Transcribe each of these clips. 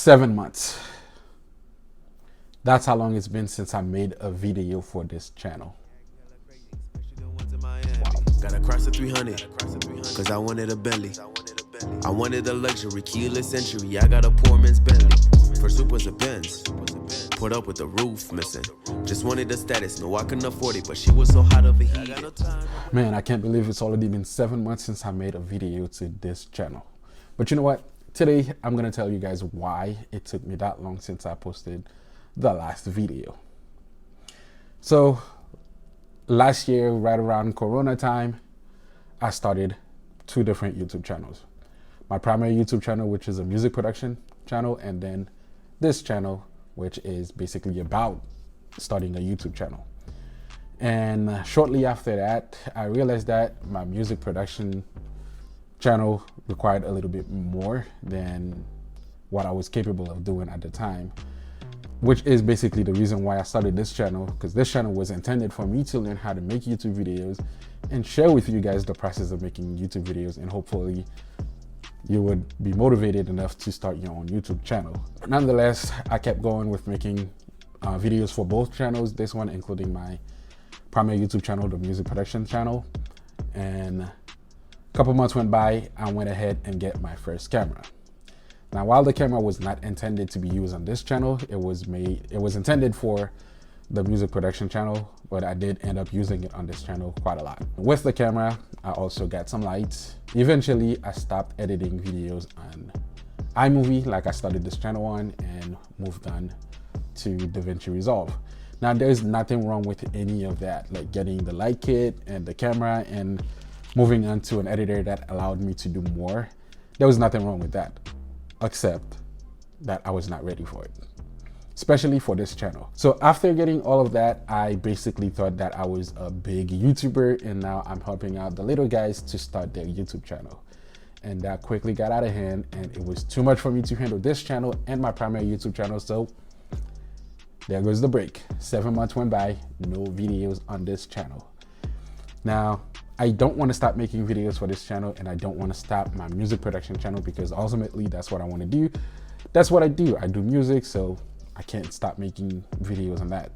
7 months. That's how long it's been since I made a video for this channel. Gotta cross the 300, cause I wanted a Bentley. I wanted a luxury, keyless entry. I got a poor man's Bentley. First swoop was a Benz. Put up with the roof missing. Just wanted the status, no I couldn't afford it, but she was so hot over here. Man, I can't believe it's already been 7 months since I made a video to this channel. But you know what? Today, I'm gonna tell you guys why it took me that long since I posted the last video. So, last year, right around Corona time, I started 2 different YouTube channels. My primary YouTube channel, which is a music production channel, and then this channel, which is basically about starting a YouTube channel. And shortly after that, I realized that my music production channel required a little bit more than what I was capable of doing at the time, which is basically the reason why I started this channel, because this channel was intended for me to learn how to make YouTube videos and share with you guys the process of making YouTube videos, and hopefully you would be motivated enough to start your own YouTube channel. Nonetheless, I kept going with making videos for both channels, this one including my primary YouTube channel, the music production channel. And a couple months went by, I went ahead and get my first camera. Now, while the camera was not intended to be used on this channel, it was intended for the music production channel, but I did end up using it on this channel quite a lot. With the camera, I also got some lights. Eventually, I stopped editing videos on iMovie, like I started this channel on, and moved on to DaVinci Resolve. Now, there's nothing wrong with any of that, like getting the light kit and the camera and moving on to an editor that allowed me to do more. There was nothing wrong with that, except that I was not ready for it, especially for this channel. So after getting all of that, I basically thought that I was a big YouTuber, and now I'm helping out the little guys to start their YouTube channel. And that quickly got out of hand, and it was too much for me to handle this channel and my primary YouTube channel. So there goes the break. 7 months went by, no videos on this channel. Now, I don't want to stop making videos for this channel, and I don't want to stop my music production channel, because ultimately that's what I want to do. That's what I do. I do music, so I can't stop making videos on that.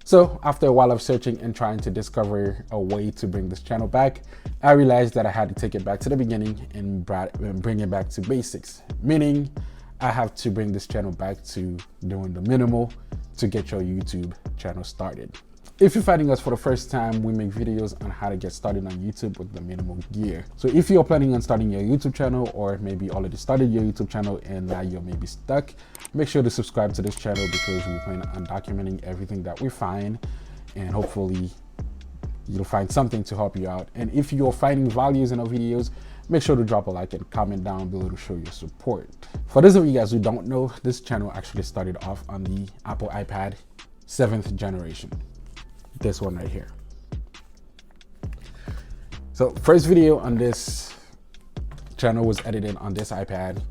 So after a while of searching and trying to discover a way to bring this channel back, I realized that I had to take it back to the beginning and bring it back to basics, meaning I have to bring this channel back to doing the minimal to get your YouTube channel started. If you're finding us for the first time, we make videos on how to get started on YouTube with the minimal gear. So if you're planning on starting your YouTube channel, or maybe already started your YouTube channel and now you're maybe stuck, make sure to subscribe to this channel, because we plan on documenting everything that we find, and hopefully you'll find something to help you out. And if you're finding values in our videos, make sure to drop a like and comment down below to show your support. For those of you guys who don't know, this channel actually started off on the Apple iPad 7th generation. This one right here. So first video on this channel was edited on this iPad,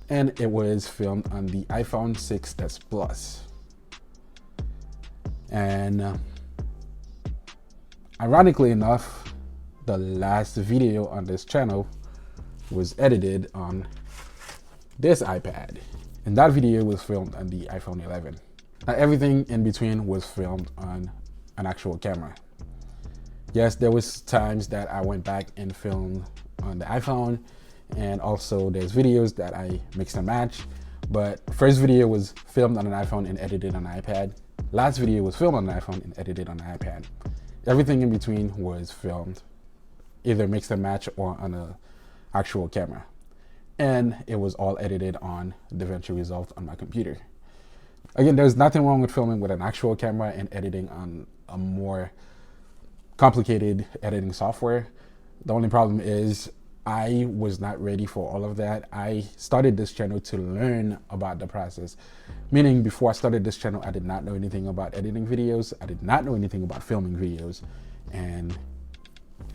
and it was filmed on the iPhone 6s Plus. And ironically enough, the last video on this channel was edited on this iPad, and that video was filmed on the iPhone 11. Now, everything in between was filmed on an actual camera. Yes, there was times that I went back and filmed on the iPhone, and also there's videos that I mixed and matched, but first video was filmed on an iPhone and edited on an iPad. Last video was filmed on an iPhone and edited on an iPad. Everything in between was filmed either mixed and match or on an actual camera. And it was all edited on DaVinci Resolve on my computer. Again, there's nothing wrong with filming with an actual camera and editing on a more complicated editing software. The only problem is I was not ready for all of that. I started this channel to learn about the process, meaning before I started this channel, I did not know anything about editing videos. I did not know anything about filming videos, and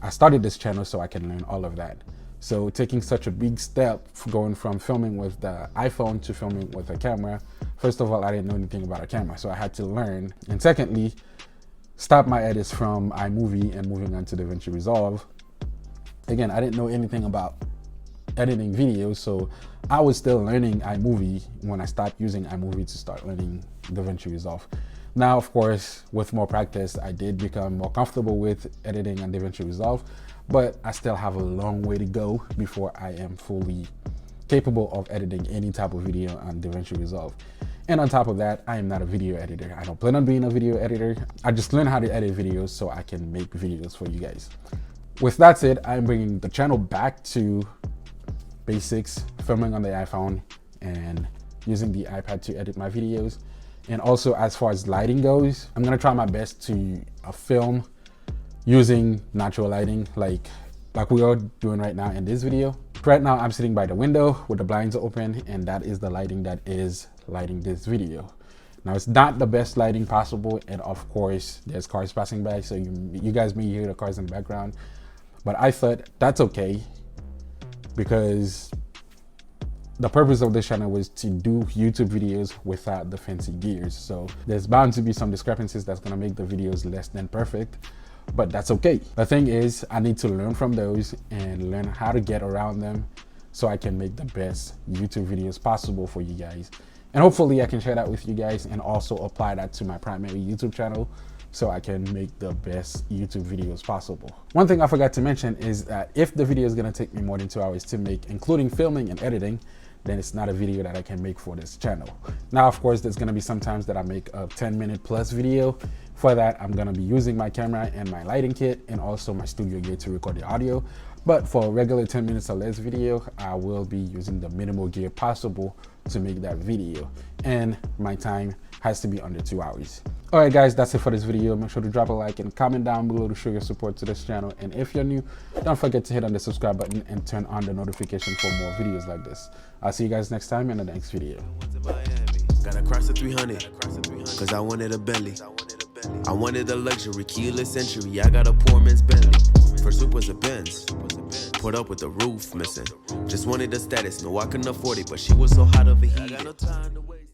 I started this channel so I can learn all of that. So taking such a big step, going from filming with the iPhone to filming with a camera, first of all, I didn't know anything about a camera, so I had to learn. And secondly, stop my edits from iMovie and moving on to DaVinci Resolve. Again, I didn't know anything about editing videos, so I was still learning iMovie when I stopped using iMovie to start learning DaVinci Resolve. Now, of course, with more practice, I did become more comfortable with editing on DaVinci Resolve, but I still have a long way to go before I am fully capable of editing any type of video on DaVinci Resolve. And on top of that, I am not a video editor. I don't plan on being a video editor. I just learned how to edit videos so I can make videos for you guys. With that said, I'm bringing the channel back to basics, filming on the iPhone and using the iPad to edit my videos. And also, as far as lighting goes, I'm gonna try my best to film using natural lighting like we are doing right now in this video. Right now, I'm sitting by the window with the blinds open, and that is the lighting that is lighting this video. Now, it's not the best lighting possible, and of course, there's cars passing by, so you guys may hear the cars in the background, but I thought that's okay because the purpose of this channel was to do YouTube videos without the fancy gears. So there's bound to be some discrepancies that's gonna make the videos less than perfect, but that's okay. The thing is, I need to learn from those and learn how to get around them so I can make the best YouTube videos possible for you guys. And hopefully I can share that with you guys and also apply that to my primary YouTube channel so I can make the best YouTube videos possible. One thing I forgot to mention is that if the video is gonna take me more than 2 hours to make, including filming and editing, then it's not a video that I can make for this channel. Now, of course, there's gonna be some times that I make a 10-minute plus video. For that, I'm gonna be using my camera and my lighting kit and also my studio gear to record the audio. But for a regular 10 minutes or less video, I will be using the minimal gear possible to make that video. And my time has to be under 2 hours. All right, guys, that's it for this video. Make sure to drop a like and comment down below to show your support to this channel. And if you're new, don't forget to hit on the subscribe button and turn on the notification for more videos like this. I'll see you guys next time in the next video. Gotta cross the 300, cause I wanted a Bentley. I wanted a luxury, keyless entry. I got a poor man's Bentley. First whip was a Benz, put up with the roof missing. Just wanted the status, no I couldn't afford it, but she was so hot over here. I got no time to waste.